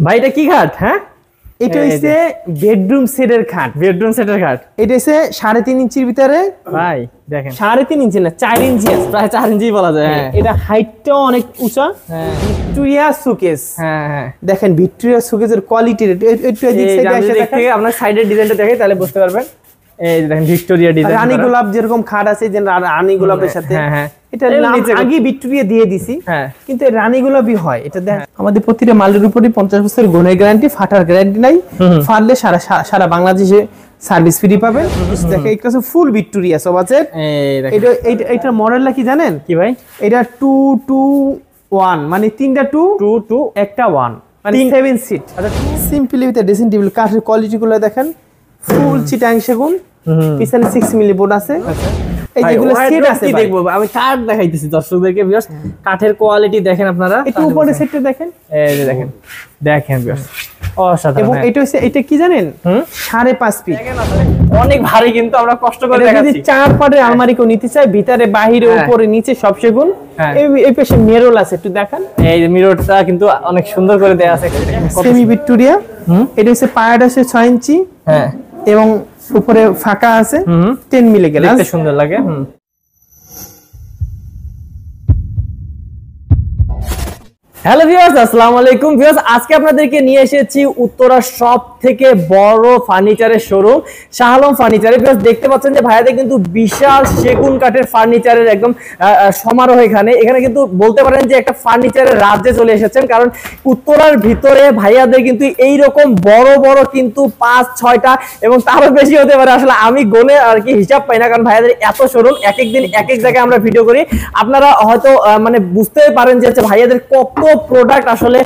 ভাই এটা কি খাট? হ্যাঁ, এটা হচ্ছে বেডরুম সেটের খাট। বেডরুম সেটের খাট। এটা হচ্ছে 3.5 ইঞ্চির ভিতরে। ভাই দেখেন 3.5 ইঞ্চি না 4 ইঞ্চি আছে, প্রায় 4 ইঞ্চি বলা যায়। হ্যাঁ, এটা হাইটটাও অনেক উঁচা। হ্যাঁ, ভিক্টোরিয়া শোকেস। হ্যাঁ হ্যাঁ, দেখেন ভিক্টোরিয়া শোকেসের কোয়ালিটি একটু এদিক সাইডে দেখে আপনার সাইডের ডিজাইনটা দেখে তাহলে বুঝতে পারবেন। এই দেখেন ভিক্টোরিয়া ডিজাইন, রানী গোলাপ যেরকম খাট আছে যে রানী গোলাপের সাথে। হ্যাঁ হ্যাঁ, এটা নাম আগে ভিক্টোরিয়া দিয়ে দিছি। হ্যাঁ, কিন্তু রানী গোলাপই হয় এটা। দেখ আমাদের প্রতিটা মালের উপরই 50 বছর গুণের গ্যারান্টি, ফাটার গ্যারান্টি নাই। ফাটলে সারা বাংলাদেশে সার্ভিস ফ্রি পাবেন। দেখেন এটা হচ্ছে ফুল ভিক্টোরিয়া সব আছে। এটা এইটার মডেলটা কি জানেন কি ভাই? এটা 2-2-1 মানে 3টা 2 একটা 1 মানে 7 সিট। আচ্ছা, সিম্পলি উইথ ড্রেসিং টেবিল। কাঠের কোয়ালিটি গুলো দেখেন, ফুল চিটাং সেগুন, পিছনে 6 মিলি বোর্ড আছে। এই যেগুলো সেট আছে কি দেখবো আমি কাঠ দেখাইতেছি দর্শকদেরকে। ভিউয়ার্স কাঠের কোয়ালিটি দেখেন আপনারা, একটু উপরে সেটটা দেখেন। এই যে দেখেন দেখেন ভিউয়ার্স অসাধারণ। এবং এটা হচ্ছে এটা কি জানেন 5.5 ফিট। অনেক ভারী, কিন্তু আমরা কষ্ট করে দেখাচ্ছি। যদি 4 পাটের আলমারি কেউ নিতে চায়, ভিতরে বাহিরে উপরে নিচে সব সেগুন। এই পাশে মিরর আছে, একটু দেখান। এই যে মিররটা কিন্তু অনেক সুন্দর করে দেয়া আছে। Semi Victoria. এটা হচ্ছে পায়াটা আছে 6 ইঞ্চি। হ্যাঁ, এবং উপরে ফাঁকা আছে 10 মিলি গ্লাস। দেখতে সুন্দর লাগে। হ্যালো ভিউয়ার্স, আসসালামু আলাইকুম। ভিউয়ার্স আজকে আপনাদেরকে নিয়ে এসেছি উত্তরার সব থেকে বড় ফার্নিচারের শোরুম শাহ আলম ফার্নিচারে। ভিউয়ার্স দেখতে পাচ্ছেন যে ভাইয়াদের কিন্তু বিশাল সেগুন কাঠের ফার্নিচারের একদম সমারোহ। এখানে কিন্তু বলতে পারেন যে একটা ফার্নিচারের রাজ্যে চলে এসেছেন, কারণ উত্তরার ভিতরে ভাইয়াদের কিন্তু এইরকম বড় বড় কিন্তু 5-6টা এবং তারও বেশি হতে পারে। আসলে আমি গোনে আর কি হিসাব পাই না, কারণ ভাইয়াদের এত শোরুম, এক এক দিন এক এক জায়গায় আমরা ভিডিও করি। আপনারা হয়তো মানে বুঝতে পারেন যে ভাইয়াদের কত প্রোডাক্ট আসলে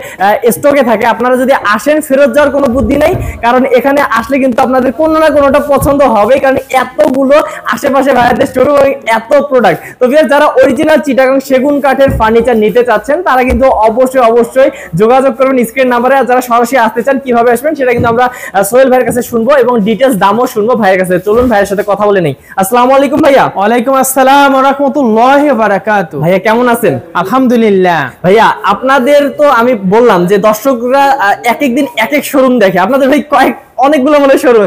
স্টকে থাকে। আপনারা যদি আসেন, ফেরত যাওয়ার কোনো বুদ্ধি নাই, কারণ এখানে আসলে কিন্তু আপনাদের কোনো না কোনোটা পছন্দ হবে, কারণ এতগুলো আশেপাশে ভাইয়াদের শোরুম এবং এত প্রোডাক্ট। তো ভিউয়ার্স যারা অরিজিনাল চিটাগাং সেগুন কাঠের ফার্নিচার নিতে চাচ্ছেন তারা কিন্তু অবশ্যই যোগাযোগ করবেন স্ক্রিন নাম্বারে। আর যারা সরাসরি আসতে চান কিভাবে আসবেন সেটা কিন্তু আমরা সোহেল ভাইয়ের কাছে শুনবো এবং ডিটেইলস দামও শুনবো ভাইয়ের কাছে। চলুন ভাইয়ের সাথে কথা বলে নেই। আসসালামু আলাইকুম ভাইয়া। ওয়ালাইকুম আসসালাম ওয়া রাহমাতুল্লাহি ওয়া বারাকাতুহু। ভাইয়া কেমন আছেন? আলহামদুলিল্লাহ। ভাইয়া আপনাদের তো আমি বললাম যে দর্শকরা এক এক দিন এক এক শোরুম দেখে, আপনাদের ভাই অনেকগুলো মানে শোরুম।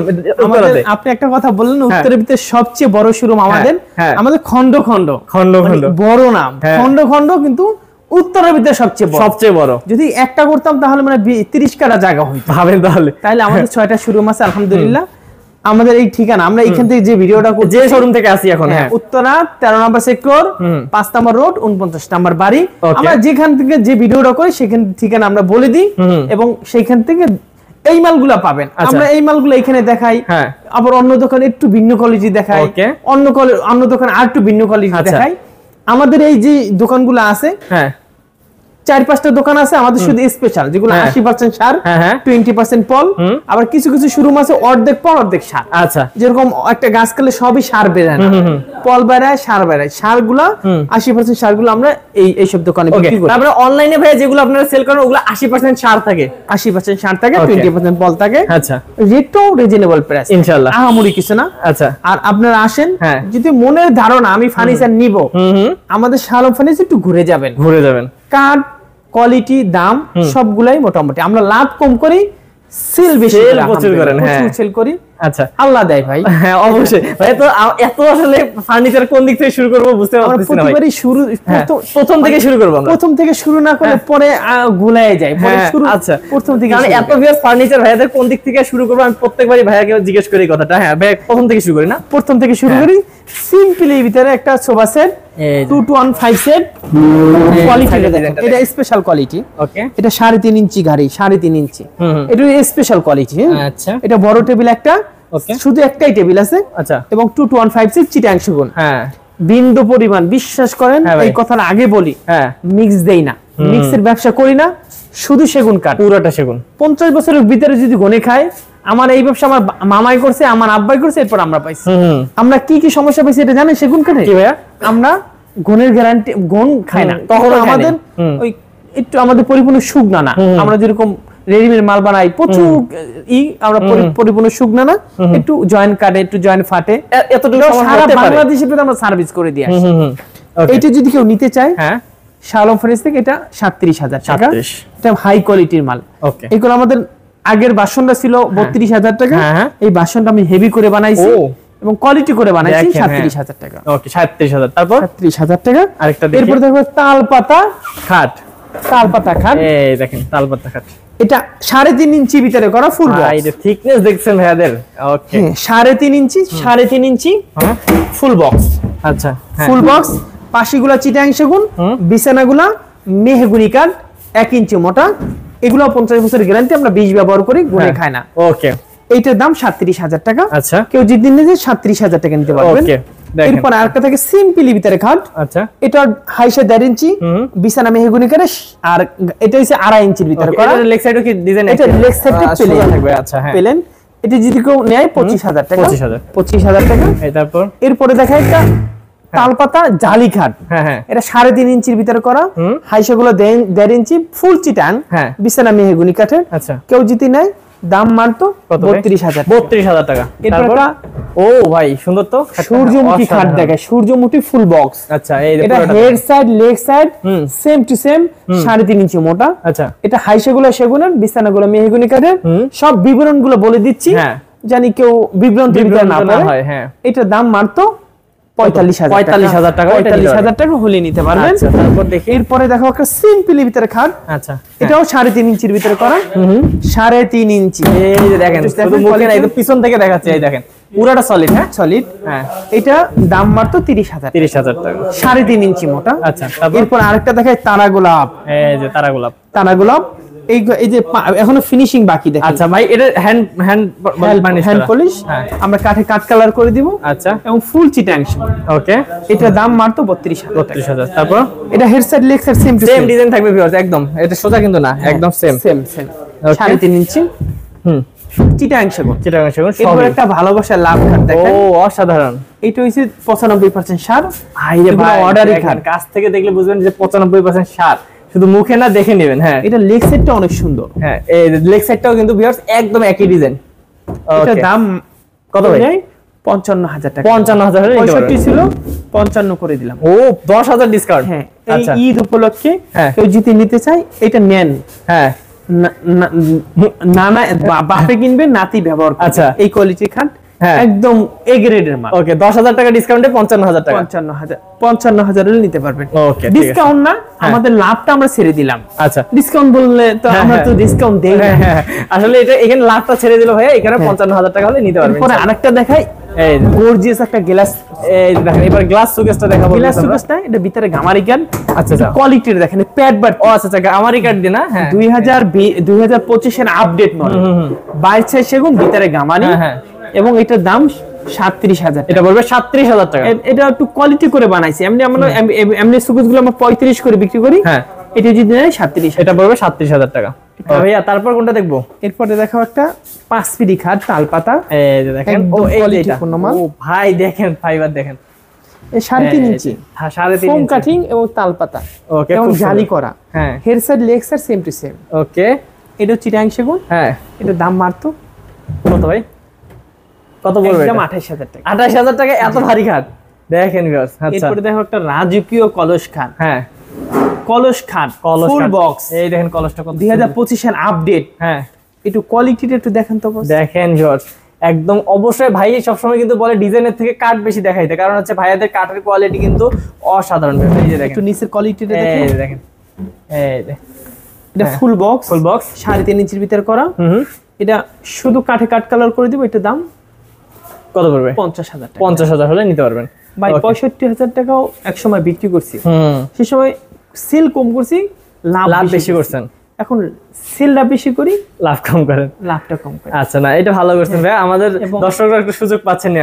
আপনি একটা কথা বললেন, উত্তরের ভিতরে সবচেয়ে বড় শোরুম আমাদের খন্ড বড় নাম খন্ড, কিন্তু উত্তরের ভিতরে সবচেয়ে বড়। যদি একটা করতাম তাহলে মানে 30 কাটা জায়গা হইতো, ভাবেন তাহলে আমাদের 6টা শোরুম আছে আলহামদুলিল্লাহ। আমাদের এই ঠিকানা, আমরা এখান থেকে যে ভিডিওটা যে শোরুম থেকে আসি এখন, উত্তরা 13 নম্বর সেক্টর 5 নম্বর রোড 49 নম্বর বাড়ি। আমরা যেখান থেকে যে ভিডিওটা করি সেখান ঠিকানা আমরা বলে দিই এবং সেইখান থেকে এই মালগুলা পাবেন। আমরা এই মালগুলো এখানে দেখাই, আবার অন্য দোকানে একটু ভিন্ন কোয়ালিটি দেখাই, অন্য দোকানে আর একটু ভিন্ন কোয়ালিটি দেখাই। আমাদের এই যে দোকানগুলো আছে 4-5টা দোকান আছে আমাদের শুধু স্পেশাল, যেগুলো 80% সার 20% পল। আবার কিছু কিছু শোরুম আছে অর্ধেক পল অর্ধেক সার। আচ্ছা, যেরকম একটা গাছ কালে সবই সার বেরায় না, পল বেরায় সার বেরায়। সারগুলা 80% সারগুলো আমরা এইসব দোকানে বিক্রি করি। তারপরে অনলাইনে ভাই যেগুলো আপনারা সেল করেন ওগুলো 80% সার থাকে, 80% সার থাকে, 20% পল থাকে। আচ্ছা, রেটও রিজনেবল প্রাইস ইনশাআল্লাহ, আহামরি কিছু না। আচ্ছা, আর আপনারা আসেন, যদি মনের ধারণা আমি ফার্নিচার নিব, আমাদের শাহ আলম ফার্নিচার একটু ঘুরে যাবেন। কাঠ কোয়ালিটি দাম সবগুলাই মোটামুটি। আমরা লাভ কম করি, সেল বেশি প্রচুর করেন। সেল করি। আচ্ছা, আল্লাহ দেয় ভাই। হ্যাঁ অবশ্যই ভাই। তো এত আসলে ফার্নিচার কোন দিক থেকে শুরু করব বুঝতে পারছি না ভাই। প্রতিবারই শুরু প্রথম থেকে শুরু করব আমরা। প্রথম থেকে শুরু না করলে পরে গুলায় যায়। পরে শুরু আচ্ছা প্রথম থেকে, কারণ এত ভিউয়ার্স ফার্নিচার ভাইয়াদের কোন দিক থেকে শুরু করব আমি প্রত্যেকবারই ভাইয়াকে জিজ্ঞেস করি কথাটা। হ্যাঁ ভাই, প্রথম থেকে শুরু করি না? প্রথম থেকে শুরু করি। সিম্পলি ভিতরে একটা সোফা সেট 2-1-5 সেট কোয়ালিটি, এটা স্পেশাল কোয়ালিটি। ওকে, এটা 3.5 ইঞ্চি গাড়ি, 3.5 ইঞ্চি। এটা স্পেশাল কোয়ালিটি। আচ্ছা, এটা বড় টেবিল একটা, শুধু একটাই টেবিল আছে। আচ্ছা, এবং 2-1-5 সেট চিটাং সেগুন। হ্যাঁ, বিন্দু পরিমাণ বিশ্বাস করেন এই কথাটা আগে বলি, মিক্স দেই না, মিক্সের ব্যবসা করি না, শুধু সেগুন কাঠ, পুরোটা সেগুন। 50 বছরের ভিতরে যদি গনে খায়, আমার এই ব্যবসা আমার মামাই করছে, আমার আব্বাই করছে, এরপর আমরা পাইছি। আমরা কি কি সমস্যা পাইছি এটা জানেন সেগুন কাঠে? কি ভাইয়া? আমরা গনের গ্যারান্টি, গন খাই না তখন আমাদের ওই একটু আমাদের পরিপূর্ণ শুকনা না। আমরা যেরকম রেডিমেড মাল বানাই প্রচুর আমরা পরিপূর্ণ শুকনা না, একটু জয়েন্ট কাটে, একটু জয়েন্ট ফাটে, এতটুকু সারা বাংলাদেশে আমরা সার্ভিস করে দিই। এইটা যদি কেউ নিতে চায় শালম ফার্নিচার থেকে এটা 37,000 টাকা। 37 এটা হাই কোয়ালিটির মাল। ওকে, এগুলো আমাদের আগের বাসনটা ছিল 32,000 টাকা। এই বাসনটা আমি হেভি করে বানাইছি এবং কোয়ালিটি করে বানাইছি 37,000 টাকা। ওকে 37,000। তারপর 37,000 টাকা। আরেকটা দেখি, এরপর দেখো তালপাতা খাট। তালপাতা খাট, এই দেখেন তালপাতা খাট। এটা 3.5 ইঞ্চি ভিতরে করা ফুল বক্স। এই যে থিকনেস দেখছেন ভাইয়াদের। ওকে 3.5 ইঞ্চি, 3.5 ইঞ্চি ফুল বক্স। আচ্ছা, ফুল বক্স, পাশিগুলা চিটাং সেগুন, বিছানাগুলা মেহগুনি কাঠ, 1 ইঞ্চি মোটা। এগুলো 50 বছরের গ্যারান্টি, আমরা 20 ব্যবহার করি, গুনে খাই না। ওকে, এইটার দাম 37,000 টাকা। আচ্ছা, কেউ যদি নিতে 37,000 টাকা নিতে পারবেন। ওকে, এরপর আরেকটা থাকে সিম্পলি ভিতরে খাট। আচ্ছা, এটা হাইসে 1.5 ইঞ্চি, বিছানা মেহগুনি কাঠ, আর এটা হচ্ছে 2.5 ইঞ্চির ভিতরে করা। এটা লেগ সাইডও কি ডিজাইন? এটা লেগ সাইডে প্লেন থাকবে। আচ্ছা, হ্যাঁ, প্লেন। এটা যদি কেউ নেয় 25,000 টাকা। 25,000 টাকা। তারপর এরপরে দেখা একটা তালপাতা জালি খাট। হ্যাঁ, এটা 3.5 ইঞ্চির ভিতরে করা, হাইসাগুলো 1.5 ইঞ্চি, ফুল চিটাং, বিছানা মেহগুনি কাঠের। আচ্ছা, কেউ যদি নেয় দাম মারতো 32,000। 32,000 টাকা। এরপর ও ভাই সুন্দর তো, সূর্যমুখী খাট দেখায়, সূর্যমুখী ফুল বক্স। আচ্ছা, এই এটা head side leg side same to same 3.5 ইঞ্চি মোটা। আচ্ছা, এটা হাইসাগুলো সেগুনের, বিছানাগুলো মেহগুনি কাঠের। সব বিবরণগুলো বলে দিচ্ছি, জানি কেউ বিভ্রান্তির ভিতরে না পড়ে। হ্যাঁ, এটার দাম মারতো 45,000 টাকা। 45,000 টাকা হলে নিতে পারবেন। আচ্ছা, তারপর দেখি, এরপরে দেখো একটা সিম্পলি ভিতরে খাট। আচ্ছা, এটাও 3.5 ইঞ্চির ভিতরে করা। 3.5 ইঞ্চি। এই যে দেখেন, শুধু মুখে না, একদম পিছন থেকে দেখাচ্ছি। এই দেখেন পুরাটা সলিড। হ্যাঁ, সলিড। হ্যাঁ, এটা দাম মাত্র 30,000। 30,000 টাকা। 3.5 ইঞ্চি মোটা। আচ্ছা, এরপর আরেকটা দেখায় তারা গোলাপ। এই যে তারা গোলাপ। তারা গোলাপ এই যে এখনো ফিনিশিং বাকি দেখেন। আচ্ছা ভাই, এটা হ্যান্ড পলিশ। আমরা কাঠে কাট কালার করে দিব। আচ্ছা, এবং ফুল চিটাং। ওকে, এটা দাম মাত্র 32,000। তারপর এটা head side leg side same design থাকবে ভিউয়ার্স, একদম এটা সোজা কিন্তু না, একদম সেম 3.5 ইঞ্চি। চিটাং সেগুন। এরপর একটা ভালোবাসার লাভ খাট দেখেন। ও অসাধারণ। এটা হইছে 95% সার। অর্ডারই খাট, কাছ থেকে দেখলে বুঝবেন যে 95% সার, শুধু মুখে না দেখে নেবেন। হ্যাঁ, এটা লেগ সাইডটা অনেক সুন্দর। হ্যাঁ, এই লেগ সাইডটাও কিন্তু ভিউয়ার্স একদম একই ডিজাইন। এটা দাম কত ভাই? 55,000 টাকা। 55,000 হলে 65 ছিল, 55 করে দিলাম। ও 10,000 ডিসকাউন্ট। হ্যাঁ, এই ঈদ উপলক্ষে কেউ যদি নিতে চায় এটা নেন। হ্যাঁ, না বাপে কিনবে, নাতি ব্যবহার করবে। আচ্ছা, এই কোয়ালিটি খাট একদম এ গ্রেডের মাল। ওকে, 10,000 টাকা ডিসকাউন্টে 55,000 টাকা। 55,000 এর নিতে পারবেন। ওকে, ডিসকাউন্ট না, আমাদের লাভটা আমরা ছেড়ে দিলাম। আচ্ছা, ডিসকাউন্ট বললে তো আমরা তো ডিসকাউন্ট দেই না। আসলে এটা এখানে লাভটা ছেড়ে দিল ভাই, এখানে 55,000 টাকা হলে নিতে পারবেন। পরে আরেকটা দেখাই, এই গর্জিয়াস একটা গ্লাস। এই দেখেন, এবার গ্লাস সুকেসটা দেখাবো। গ্লাস সুকেসটা, এটা ভিতরে গামারি কাঠ। আচ্ছা, কোয়ালিটির দেখেন, প্যাড বাট। ও আচ্ছা, গামারি কাঠ দিয়ে না। হ্যাঁ, 2025 এর আপডেট মডেল। 22 সেগুন, ভিতরে গামারি। হ্যাঁ, এবং এটার দাম 37,000। এটা বলবে 37,000 টাকা। এটা একটু কোয়ালিটি করে বানাইছি। এমনি সুকেসগুলো আমরা 35 করে বিক্রি করি। হ্যাঁ, এটা যদি নেয় 37। এটা পড়বে 37,000 টাকা। ভাইয়া তারপর কোনটা দেখবো? এরপরে দেখাও একটা 5 ফিট খাট তালপাতা। এই যে দেখেন, ও এই এটা। ও ভাই দেখেন, ফাইবার দেখেন, এই 3.5 ইঞ্চি। হ্যাঁ, 3.5 ফোম ইঞ্চি কাটিং এবং তালপাতা। ওকে, এবং জালি করা। হ্যাঁ, head side leg side same to same. Okay, এটা চিটাং সেগুন। হ্যাঁ, এটার দাম মাত্র কত ভাই? কত বলবে? একদম 28,000 টাকা। 28,000 টাকা এত ভারী খাট দেখেন ভিউয়ার্স। আচ্ছা, এরপরে দেখো একটা রাজকীয় কলস খাট। হ্যাঁ, কলস খাট ফুল বক্স। এই দেখেন কলসটা কত 2025 এর আপডেট। হ্যাঁ, একটু কোয়ালিটিটা একটু দেখেন তো বস। দেখেন ভিউয়ার্স, একদম অবশ্যই ভাই সবসময় কিন্তু বলে ডিজাইনের থেকে কাঠ বেশি দেখাইতে, কারণ হচ্ছে ভাইয়াদের কাঠের কোয়ালিটি কিন্তু অসাধারণ। এই যে দেখেন, একটু নিচের কোয়ালিটিটা দেখেন। এই দেখেন, এই যে এটা ফুল বক্স। 3.5 ইঞ্চির ভিতর করা। এটা শুধু কাঠে কাট কালার করে দিব। এটা দাম কত পড়বে? 50,000 টাকা। 50,000 হলে নিতে পারবেন ভাই। 65,000 টাকাও এক সময় বিক্রি করছি। সে সময় সেল কম করছি, লাভ বেশি করছেন। এখন সেলটা বেশি করি, লাভ কম করেন, লাভটা কম করি। আচ্ছা, না এটা ভালো করছেন ভাই। আমাদের দর্শকরা একটু সুযোগ পাচ্ছেন না।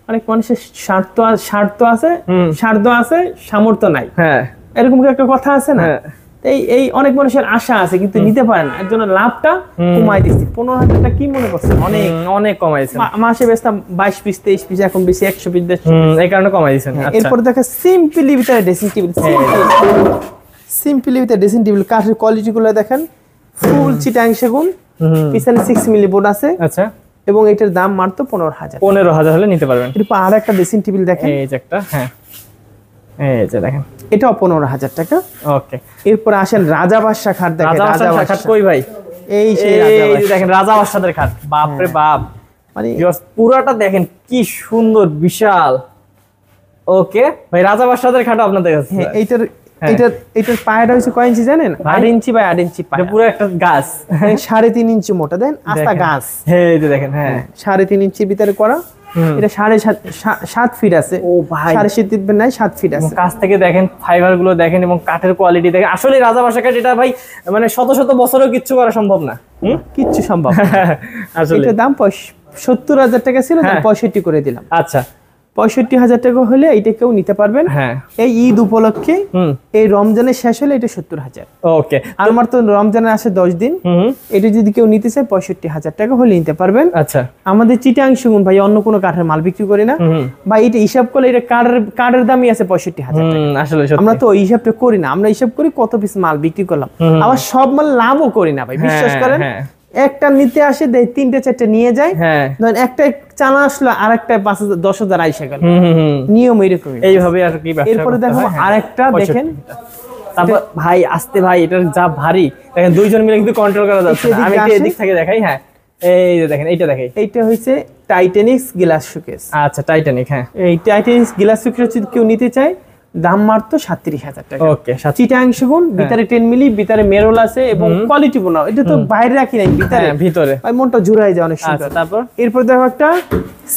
অনেক মানুষের স্বার্থ আছে, সামর্থ্য নাই। হ্যাঁ, এরকম একটা কথা আছে না। এই অনেক মানুষের আশা আছে কিন্তু নিতে পারে না, এর জন্য লাভটা কমাই দিচ্ছি। 15,000 টাকা কি মনে করছেন? অনেক কমাইছেন। মাসে বেচতাম 22 পিস 23 পিস, এখন বেশি 100 পিস। এই কারণে কমাই দিয়েছেন। এরপর দেখা সিম্পলি ভিতরে ড্রেসিং টেবিল। সিম্পলি ভিতরে ড্রেসিং টেবিল কাঠের কোয়ালিটি গুলো দেখেন, ফুল চিটাং সেগুন, পিছনে 6 মিলি বোর্ড আছে। আচ্ছা, এবং এটার দাম মাত্র 15,000। 15,000 হলে নিতে পারবেন। এরপর আর একটা ড্রেসিং টেবিল দেখেন, এই যে একটা। হ্যাঁ, এই যে দেখেন, এটাও 15,000 টাকা। ওকে, এরপর আসেন রাজা বাদশা খাট দেখেন। রাজা বাদশা খাট কই ভাই? এই সেই দেখেন রাজা বাদশাদের খাট, বাপ রে বাপ, মানে পুরাটা দেখেন কি সুন্দর বিশাল। ওকে ভাই, রাজা বাদশাদের খাট আপনাদের কাছে? হ্যাঁ, এইটার পায়াটা হচ্ছে কয় ইঞ্চি জানেন? 8 ইঞ্চি বাই 8 ইঞ্চি পায়া, পুরো একটা গাছ 3.5 ইঞ্চি মোটা, দেন আস্তা গাছ। হ্যাঁ এই যে দেখেন, হ্যাঁ 3.5 ইঞ্চির ভিতরে করা। এটা 7.5 ফিট আছে। ও ভাই, 7.5 ফিট নাই, 7 ফিট আছে। কাছ থেকে দেখেন, ফাইবার গুলো দেখেন এবং কাঠের কোয়ালিটি দেখেন। আসলে রাজা বাদশা কাঠ এটা ভাই মানে শত শত বছরেও কিচ্ছু করা সম্ভব না, কিচ্ছু সম্ভব আসলে। এটার দাম 70,000 টাকা ছিল, 65 করে দিলাম। আচ্ছা, 65,000 টাকা হলে এইটা কেউ নিতে পারবেন। হ্যাঁ, এই ঈদ উপলক্ষে, এই রমজানের শেষ হলে এটা 70,000। ওকে, আমার তো রমজানের আসে 10 দিন। এটা যদি কেউ নিতে চায় 65,000 টাকা হলে নিতে পারবেন। আচ্ছা, আমাদের চিটাং সেগুন ভাই, অন্য কোনো কাঠের মাল বিক্রি করি না ভাই। এটা হিসাব করলে এটা কাঠের দামই আছে 65,000 টাকা। আসলে আমরা তো ওই হিসাবটা করি না, আমরা হিসাব করি কত পিস মাল বিক্রি করলাম। আবার সব মাল লাভও করি না ভাই, বিশ্বাস করেন। একটা নিতে আসে, দেয় 3টে 4টে নিয়ে যায়, ধরেন একটা চানা আসলো, আর একটা 5,000 10,000 আইসা গেল, নিয়ম এইরকমই, এইভাবে আর কি। এরপরে দেখো আরেকটা দেখেন। তারপর ভাই আসতে ভাই, এটা যা ভারী দেখেন, দুইজন মিলে কিন্তু কন্ট্রোল করা যাচ্ছে না। আমি একটু এদিক থেকে দেখাই। হ্যাঁ, এই যে দেখেন, এইটা দেখাই। এইটা হইছে টাইটানিক্স গ্লাস শোকেস। আচ্ছা, টাইটানিক। হ্যাঁ, এই টাইটানিক্স গ্লাস শোকেস যদি কেউ নিতে চায়, দাম মাত্র 37,000 টাকা। ওকে, চিটাং সেগুন, ভিতরে 10 মিলি, ভিতরে মেরোল আছে এবং কোয়ালিটি বোনা। এটা তো বাইরে রাখি নাই, ভিতরে ভাই মনটা জুড়াই যায় অনেক সুন্দর। তারপর এরপর দেখো একটা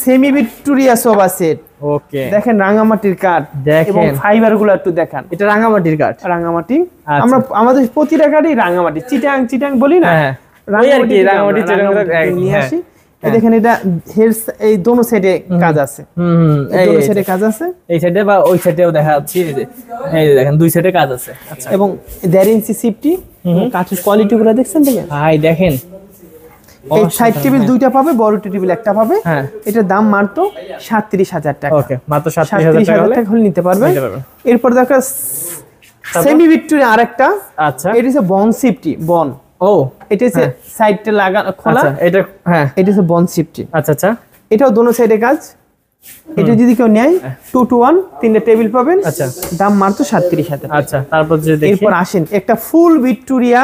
সেমি ভিক্টোরিয়া সোফা সেট। ওকে, দেখেন রাঙামাটির কাঠ এবং ফাইবার গুলো একটু দেখান। এটা রাঙামাটির কাঠ, রাঙামাটি। আমরা আমাদের প্রতিটা কাঠই রাঙামাটি, চিটাং বলি না, রাঙামাটি নিয়ে আসি। দেখেন এটা এই দোনো সাইডে কাজ আছে, দোনো সাইডে কাজ আছে, এই সাইডে বা ওই সাইডেও দেখা যাচ্ছে। এই যে দেখেন, দুই সাইডে কাজ আছে। আচ্ছা, এবং 1.5 ইঞ্চি সিফটি। কাঠের কোয়ালিটি গুলো দেখছেন ভাই? দেখেন, এই সাইড টেবিল দুইটা পাবে, বড় টেবিল একটা পাবে। এটার দাম মাত্র 37,000 টাকা। ওকে, মাত্র 37,000 টাকা হলে নিতে পারবে। এরপর দেখো সেমি ভিক্টোরিয়া আরেকটা। আচ্ছা, এটা হচ্ছে বন সিফটি, বন। ও, এটা হচ্ছে সাইডটা লাগানো খোলা। এটা হ্যাঁ, এটা হচ্ছে বন সিফটি। আচ্ছা আচ্ছা, এটাও দোনো সাইডে কাজ। এটা যদি কেউ নেয় 2 to 1 তিনটা টেবিল পাবেন। আচ্ছা, দাম মাত্র 37,000। আচ্ছা, তারপর যদি দেখি, এরপর আসেন একটা ফুল ভিক্টোরিয়া।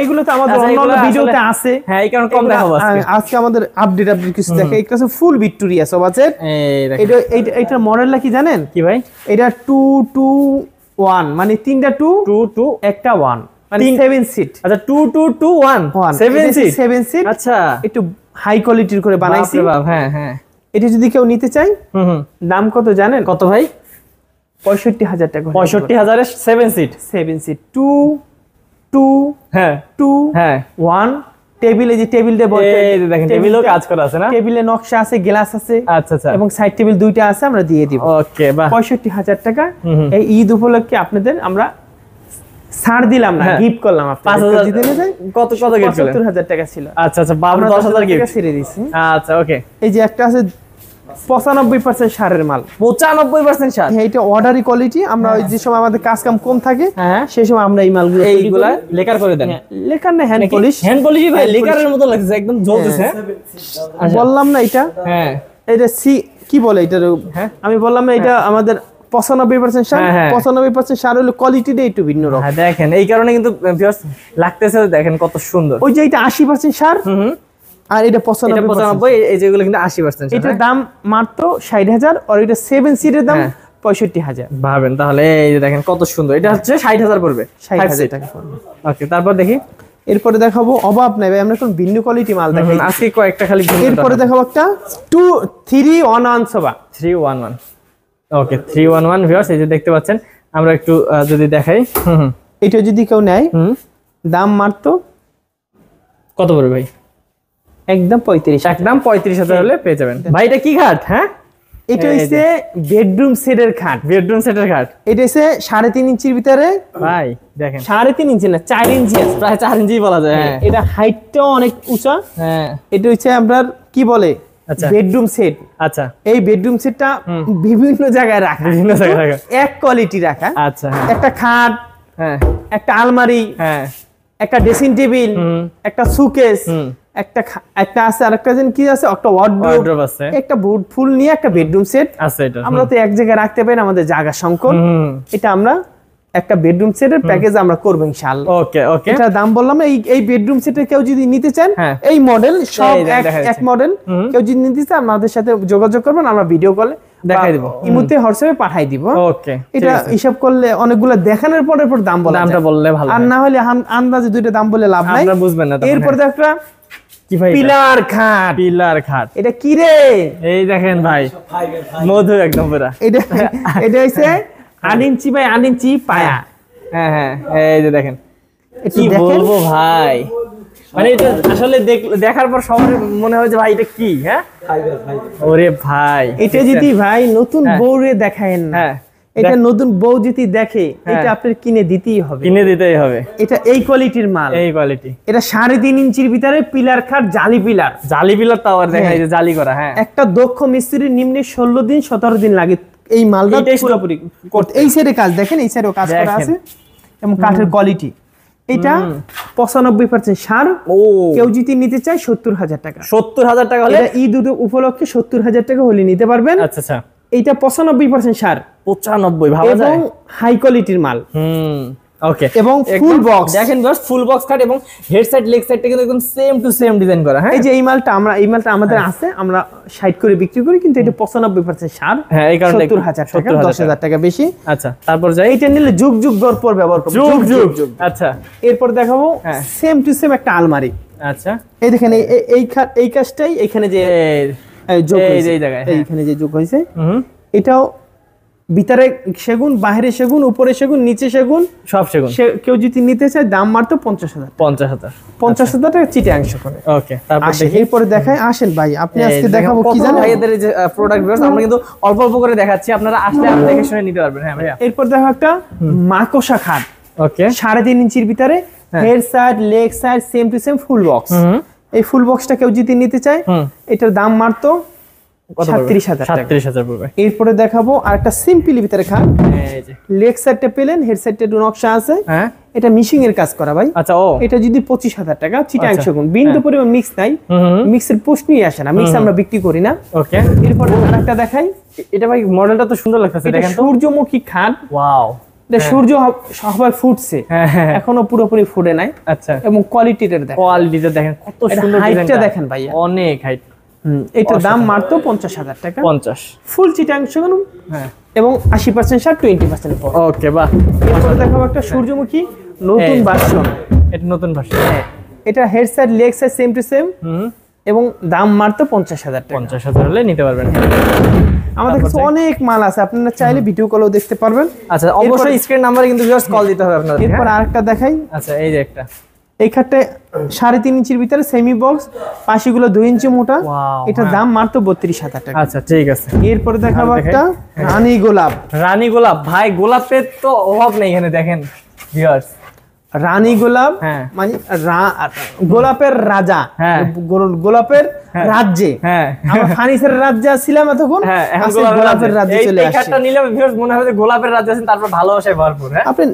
এগুলো তো আমাদের অন্য ভিডিওতে আছে। হ্যাঁ, এই কারণে কম দেখাবো আজকে আমাদের আপডেট কিছু দেখে। এটা হচ্ছে ফুল ভিক্টোরিয়া সব আছে। এটা মডেলটা কি জানেন কি ভাই? এটা 2 to 1, মানে তিনটা 2 একটা 1, মানে 7 সিট। আচ্ছা, 2 1 7 সিট। আচ্ছা, একটু হাই কোয়ালিটির করে বানাইছি। হ্যাঁ হ্যাঁ, এটা যদি কেউ নিতে চায়, দাম কত জানেন? কত ভাই? 65,000 টাকা। 65,000 এর 7 সিট। 2 হ্যাঁ 2 হ্যাঁ 1 টেবিলে, যে টেবিল দিয়ে বলতে দেখেন, টেবিলও কাজ করা আছে না? টেবিলে নকশা আছে, গ্লাস আছে। আচ্ছা আচ্ছা, এবং সাইড টেবিল দুইটা আছে, আমরা দিয়ে দিব। ওকে, বাহ, 65,000 টাকা। এই ঈদ উপলক্ষে আপনাদের আমরা ছাড় দিলাম না, গিফট করলাম আপনাদের। 5,000 দিতে নিয়ে যায়। কত কত গিফট করলেন? 70,000 টাকা ছিল। আচ্ছা আচ্ছা, 10,000 গিফট ছেড়ে দিয়েছি। আচ্ছা, ওকে। এই যে একটা আছে 95% সারের মাল। 95% সার? হ্যাঁ, এটা অর্ডারি কোয়ালিটি। আমরা ওই যে সময় আমাদের কাজ কাম কম থাকে, সেই সময় আমরা এই মালগুলো এইগুলা লেকার করে দেন। লেকার না, হ্যান্ড পলিশ। হ্যান্ড পলিশ ভাই, লেকারের মতো লাগছে, একদম জ্বলতেছে। বললাম না এটা? হ্যাঁ, এটা কি বলে এটা? হ্যাঁ, আমি বললাম না এটা আমাদের 95% সার। 95% সার হলো কোয়ালিটিটা একটু ভিন্ন রকম। হ্যাঁ, দেখেন এই কারণে কিন্তু ভিউয়ার্স লাগতেছে, দেখেন কত সুন্দর। ওই যে এটা 80% সার, আর এটা 95, এই যেগুলো কিন্তু 80%। এটার দাম মাত্র 60,000, আর এটা 7 সিটের দাম 65,000। ভাবেন তাহলে, এই যে দেখেন কত সুন্দর। এটা হচ্ছে 60,000 পড়বে, 60,000 টাকা পড়বে। ওকে, তারপর দেখি। এরপরে দেখাবো অভাব নাই ভাই, আমরা কোন ভিন্ন কোয়ালিটি মাল দেখাই আজকে, কয়েকটা খালি। এরপরে দেখাবো একটা 311 সোফা। 311, ওকে, 311 ভিউয়ার্স, এই যে দেখতে পাচ্ছেন। আমরা একটু যদি দেখাই, এটা যদি কেউ নেয়, দাম মাত্র কত পড়বে ভাই? একদম 35। একদম 35,000 হলে পেয়ে যাবেন ভাই। এটা কি খাট? হ্যাঁ, এটা হচ্ছে বেডরুম সেটের খাট। বেডরুম সেটের খাট। এটা হচ্ছে 3.5 ইঞ্চির ভিতরে ভাই, দেখেন 3.5 ইঞ্চি না, 4 ইঞ্চি আছে, প্রায় 4 ইঞ্চি বলা যায়। হ্যাঁ, এটা হাইটটাও অনেক উঁচা। হ্যাঁ, এটা হচ্ছে আপনার কি বলে, বেডরুম সেট। আচ্ছা, এই বেডরুম সেটটা বিভিন্ন জায়গায় রাখা, বিভিন্ন জায়গায় রাখা, এক কোয়ালিটি রাখা। আচ্ছা, একটা খাট, হ্যাঁ, একটা আলমারি, হ্যাঁ, একটা ড্রেসিং টেবিল, একটা সুকেস, একটা আছে, আরেকটা যেন কি আছে, একটা ওয়ার্ডরোব আছে, একটা বোর্ড ফুল নিয়ে একটা বেডরুম সেট আছে। এটা আমরা তো এক জায়গায় রাখতে পারি না, আমাদের জায়গা সংকট। এটা আমরা একটা বেডরুম সেটের প্যাকেজ আমরা করব ইনশাআল্লাহ। ওকে ওকে, এটা দাম বললাম এই বেডরুম সেটের কেউ যদি নিতে চান, এই মডেল সব এক মডেল, কেউ যদি নিতে চান আমাদের সাথে যোগাযোগ করবেন, আমরা ভিডিও কলে দেখাই দিব, ইমুতে হোয়াটসঅ্যাপে পাঠাই দিব। ওকে, এটা হিসাব করলে অনেকগুলো দেখানোর পরে দাম বলা, দামটা বললে ভালো, আর না হলে আন্দাজে দুইটা দাম বলে লাভ নাই, আপনারা বুঝবেন না। এরপর একটা কি ভাই, পিলার খাট, পিলার খাট, এটা কি রে? এই দেখেন ভাই, মধু একদম পুরা। এটা হইছে 8 ইঞ্চি বাই 8 ইঞ্চি পায়া। হ্যাঁ হ্যাঁ, এই যে দেখেন, কি বলবো ভাই, মানে এটা আসলে দেখার পর সবার মনে হয় যে ভাই এটা কি। হ্যাঁ, ওরে ভাই, এটা যদি ভাই নতুন বউরে দেখায়েন না, এটা নতুন বউ যদি দেখে, এটা আপনার কিনে দিতেই হবে, কিনে দিতেই হবে। এটা এই কোয়ালিটির মাল, এই কোয়ালিটি। এটা 3.5 ইঞ্চির ভিতরে পিলার খাট, জালি পিলার, জালি পিলার তো আবার দেখা যায় যে জালি করা। হ্যাঁ, একটা দক্ষ মিস্ত্রির নিম্নে 16 দিন 17 দিন লাগে এই মালটা পুরোপুরি করতে। এই সাইডে কাজ দেখেন, এই সাইডেও কাজ করা আছে, এবং কাঠের কোয়ালিটি। এটা 95% সার। কেউ যদি নিতে চায় 70,000 টাকা, 70,000 টাকা হলে ঈদ উপলক্ষে 70,000 টাকা হলে নিতে পারবেন। আচ্ছা আচ্ছা, এইটা 95% সার, 95 ভাবা যায়, এবং হাই কোয়ালিটির মাল। ওকে, এবং ফুল বক্স দেখেন জাস্ট, ফুল বক্স কাট, এবং হেড সাইড লেগ সাইডটা কিন্তু একদম সেম টু সেম ডিজাইন করা। হ্যাঁ, এই যে এই মালটা আমাদের আছে, আমরা 60 করে বিক্রি করি, কিন্তু এটা 95% সার। হ্যাঁ, এই কারণে 70,000 টাকা, 10,000 টাকা বেশি। আচ্ছা, তারপর যাই, এটা নিলে যুগ যুগ পর ব্যবহার করব, যুগ। আচ্ছা, এরপর দেখাবো সেম টু সেম একটা আলমারি। আচ্ছা, এই দেখেন, এই কাজটাই এখানে যে যোগ হয়েছে, এই জায়গায় এইখানে যে যোগ হয়েছে, এটাও ভিতরে সেগুন, বাইরে সেগুন, উপরে সেগুন, নিচে সেগুন, সব সেগুন। কেউ যদি নিতে চায় দাম মাত্র 50,000 টাকা চিটাংশ করে। ওকে, তারপর দেখি, এরপর দেখাই, আসেন ভাই, আপনি আজকে দেখাবো কি জানেন, ভাইদের যে প্রোডাক্ট ভিউয়ার্স আমরা কিন্তু অল্প অল্প করে দেখাচ্ছি, আপনারা আসলে দেখে শুনে নিতে পারবেন। হ্যাঁ ভাইয়া, এরপর দেখো একটা মাকোসা খাট। ওকে, 3.5 ইঞ্চির ভিতরে head side, leg side same to same full box. এই ফুল বক্সটা কেউ যদি নিতে চায়, এটার দাম মাত্র 37,000 পড়বে। এরপরে দেখাবো আরেকটা সিম্পলি ভিতরে খাট। এই যে লেগ সাইডটা পেলেন, হেড সাইডটা একটু নকশা আছে। এটা মিশিং এর কাজ করা ভাই। আচ্ছা, এটা যদি 25,000 টাকা, চিটাং সেগুন, বিন্দু পরিমাণ মিক্স নাই, মিক্সের প্রশ্নই আসে না, মিক্স আমরা বিক্রি করি না। ওকে, এরপর আরেকটা দেখাই, এটা ভাই মডেলটা তো সুন্দর লাগতেছে, দেখেন তো, সূর্যমুখী খাট। ওয়াও, এটা সূর্য সবাই ফুটছে, এখনো পুরোপুরি ফুটে নাই। আচ্ছা, এবং কোয়ালিটিটা দেখেন, কত সুন্দর, হাইটটা দেখেন ভাই, অনেক হাইট। এটা দাম মাত্র 50,000 টাকা, 50 ফুল চিটাং সেগুন। এবং 80% সার, 20% পর। ওকে, বাহ। এরপর দেখাবো একটা সূর্যমুখী নতুন ভার্সন। এটা নতুন ভার্সন, এটা head side, leg side same to same, এবং দাম মাত্র 50,000 টাকা। 50,000 হলে নিতে পারবেন। আমাদের কাছে অনেক মাল আছে, আপনারা চাইলে ভিডিও কলেও দেখতে পারবেন। আচ্ছা, অবশ্যই স্ক্রিন নাম্বারে কিন্তু ভিউয়ার্স কল দিতে হবে আপনাদের। এরপর আরেকটা দেখাই। আচ্ছা, এই যে একটা, এই খাটটা 3.5 ইঞ্চির ভিতরে সেমি বক্স, পাশিগুলো 2 ইঞ্চি মোটা। এটা দাম মাত্র 32,000 টাকা। আচ্ছা, ঠিক আছে। এরপর দেখাবো একটা রানী গোলাপ। রানী গোলাপ ভাই, গোলাপের তো অভাব নেই এখানে, দেখেন ভিউয়ার্স, রানী গোলাপ মানে গোলাপের রাজা, গোলাপের রাজ্যে। আমরা ফার্নিচারের রাজ্যে ছিলাম এতক্ষণ, গোলাপের রাজ্যে চলে আসছি। এই কাঠটা নিলে ভিউয়ার্স মনে হবে যে গোলাপের রাজ্যে আছেন, তারপর ভালোবাসায় ভরপুর। আপনি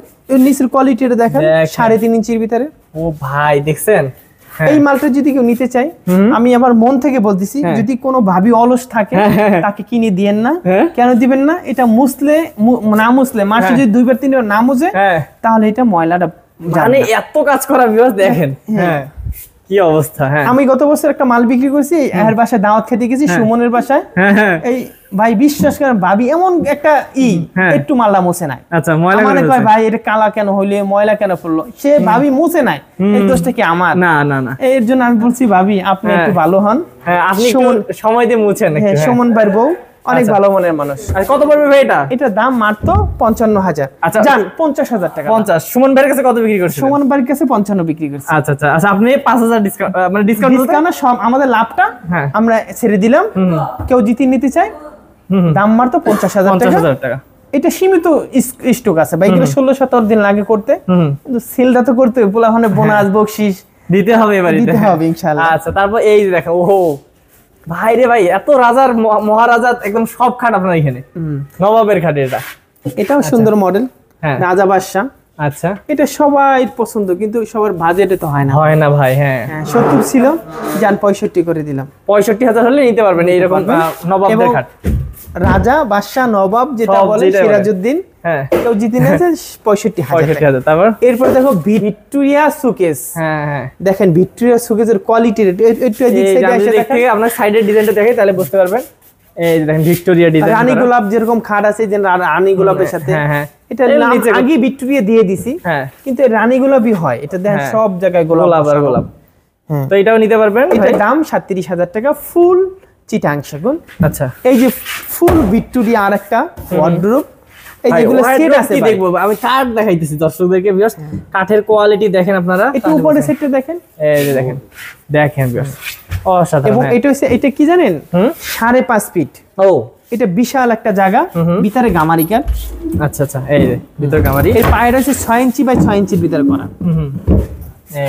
নিচের কোয়ালিটিটা দেখেন, 3.5 ইঞ্চির ভিতরে। ও ভাই, দেখছেন, এই মালটা যদি কেউ নিতে চায়, আমি আমার মন থেকে বলতেছি, যদি কোনো ভাবি অলস থাকে তাকে কিনে দিয়েন না। কেন দিবেন না? এটা মুছলে না মুছলে, মাসে যদি 2বার 3বার না মুছে, তাহলে এটা ময়লাটা, মানে এত কাজ করা ভিউয়ার্স দেখেন। কি অবস্থা। আমি গত বছর একটা মাল বিক্রি করছি, এর বাসায় দাওয়াত খেতে গেছি, সুমনের বাসায়। এই ভাই বিশ্বাস করেন, ভাবি এমন একটা একটু মালটা মুছে নাই। আচ্ছা, ময়লা মানে কয় ভাই এটা কালা কেন হইলে, ময়লা কেন পড়লো, সে ভাবি মুছে নাই, এই দোষটা কি আমার? না না না, এর জন্য আমি বলছি ভাবি আপনি একটু ভালো হন, আপনি সময় দিয়ে মুছেন। সুমন ভাইয়ের বউ অনেক ভালো মনের মানুষ। আর কত পড়বে ভাই এটা? এটা দাম মাত্র 55,000। আচ্ছা, জান 50,000 টাকা। 50 সুমন ভাইয়ের কাছে কত বিক্রি করছেন? সুমন ভাইয়ের কাছে 55 বিক্রি করছি। আচ্ছা আচ্ছা আচ্ছা, আপনি 5,000 ডিসকাউন্ট, মানে ডিসকাউন্ট সব আমাদের লাভটা আমরা ছেড়ে দিলাম। কেউ যদি নিতে চায় দাম মাত্র 50,000 টাকা। এটা সীমিত স্টক আছে ভাই, এগুলো 16-17 দিন লাগে করতে, কিন্তু সেলটা তো করতে পোলাপানে বোনাস বকশিশ দিতে হবে, এবারে দিতে হবে ইনশাআল্লাহ। আচ্ছা, তারপর এই দেখো, ওহো ভাই রে ভাই, এত রাজার মহারাজা একদম সব খাট আপনার এখানে, নবাবের খাট। এটাও সুন্দর মডেল, রাজা বাদশা। আচ্ছা, এটা সবাই পছন্দ, কিন্তু সবার বাজেটে তো হয় না ভাই। হ্যাঁ, 70 ছিল, জান 65 করে দিলাম। 65,000 হলে নিতে পারবেন এইরকম নবাবদের খাট। রাজা বাদশা নবাব যেটা বলে সিরাজউদ্দিন, হ্যাঁ কেউ জিতে নিয়েছে 65,000। তারপর এরপর দেখো ভিক্টোরিয়া সুকেস। হ্যাঁ হ্যাঁ দেখেন ভিক্টোরিয়া সুকেসের কোয়ালিটি একটু এদিক সাইডে এসে দেখেন, আপনার সাইডের ডিজাইনটা দেখে তাহলে বুঝতে পারবেন। এই দেখেন ভিক্টোরিয়া ডিজাইন, রানী গোলাপ যেরকম খাট আছে যে রানী গোলাপের সাথে, হ্যাঁ হ্যাঁ এটা আগে ভিক্টোরিয়া দিয়ে দিছি, হ্যাঁ কিন্তু রানী গোলাপই হয় এটা, দেখেন সব জায়গায় গোলাপ আর গোলাপ। তো এটাও নিতে পারবেন, এটার দাম 37,000 টাকা, ফুল চিটাং সেগুন। আচ্ছা এই যে ফুল ভিক্টোরিয়া আরেকটা ওয়ার্ডরোব, এই যেগুলো সেট আছে দেখবো আমি কাঠ দেখাইতেছি দর্শকদেরকে। ভিউয়ার্স কাঠের কোয়ালিটি দেখেন আপনারা, একটু উপরে সেটটা দেখেন, এই যে দেখেন দেখেন ভিউয়ার্স অসাধারণ। এবং এটা হচ্ছে, এটা কি জানেন 5.5 ফিট। ও এটা বিশাল একটা জায়গা, ভিতরে গামারি কাঠ। আচ্ছা আচ্ছা এই যে ভিতরে গামারি, এর পায়ের হচ্ছে 6 ইঞ্চি বাই 6 ইঞ্চির ভিতরে করা।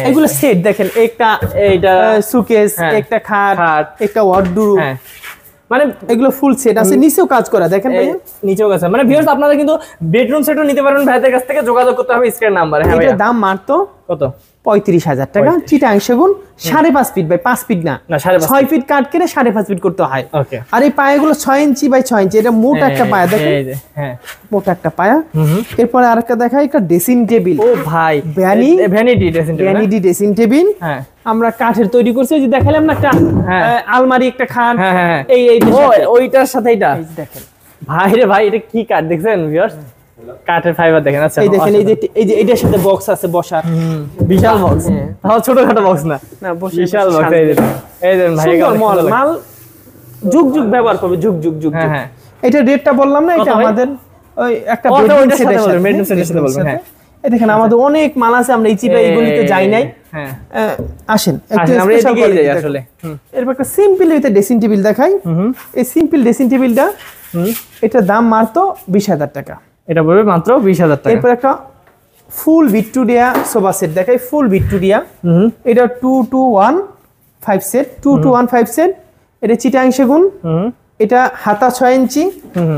এগুলো সেট দেখেন, একটা এইটা সুকেস, একটা খাট, একটা ওয়ার্ডরোব, মানে এগুলো ফুল সেট আছে, নিচেও কাজ করা দেখেন ভাইয়া, নিচেও কাজ। মানে ভিউয়ার্স আপনারা কিন্তু বেডরুম সেটও নিতে পারবেন ভাইদের কাছ থেকে, যোগাযোগ করতে হবে স্ক্রিন নাম্বারে। হ্যাঁ এটার দাম মাত্র কত? 35,000 টাকা, চিটাং সেগুন 5.5 ফিট বাই 5 ফিট না 6 ফিট কাট কেটে 5.5 ফিট করতে হয়। ওকে। আর এই পায়াগুলো 6 ইঞ্চি বাই 6 ইঞ্চি, এটা মোটা একটা পায়া দেখেন, হ্যাঁ মোটা একটা পায়া। এরপরে আরেকটা দেখাই, একটা ড্রেসিং টেবিল। ও ভাই ভ্যানিটি ড্রেসিং টেবিল, হ্যাঁ আমরা কাঠের তৈরি করছি, ওই যে দেখালাম না একটা আলমারি, একটা খাট, এই ওইটার সাথে এটা দেখেন ভাই রে ভাই, এটা কি কাঠ দেখছেন ভিউয়ার্স? কাঠের ফাইবার দেখেন। আচ্ছা এই দেখেন, এই যে এটার সাথে বক্স আছে বসার, বিশাল বক্স, তাও ছোটখাটো বক্স না, বিশাল বক্স। এই দেখেন ভাই মাল যুগ যুগ ব্যবহার করবে, যুগ যুগ যুগ। হ্যাঁ এটা রেটটা বললাম না, এটা আমাদের ওই একটা বেডরুম সেটের সাথে বলবেন। হ্যাঁ এই দেখেন আমাদের অনেক মাল আছে, আমরা ইচিপা এইগুলিতে যাই নাই। হ্যাঁ আসেন আমরা এদিকে যাই আসলে। এরপর একটা সিম্পল একটা ড্রেসিং টেবিল দেখাই। এই সিম্পল ড্রেসিং টেবিলটা, এটার দাম মাত্র 20,000 টাকা। এটা পড়বে মাত্র 20,000 টাকা। এরপর একটা ফুল ভিক্টোরিয়া সোফা সেট দেখাই, ফুল ভিক্টোরিয়া, এটা 2-2-1-5 সেট, 2-2-1-5 সেট। এটা চিটাং সেগুন, এটা হাতা 6 ইঞ্চি,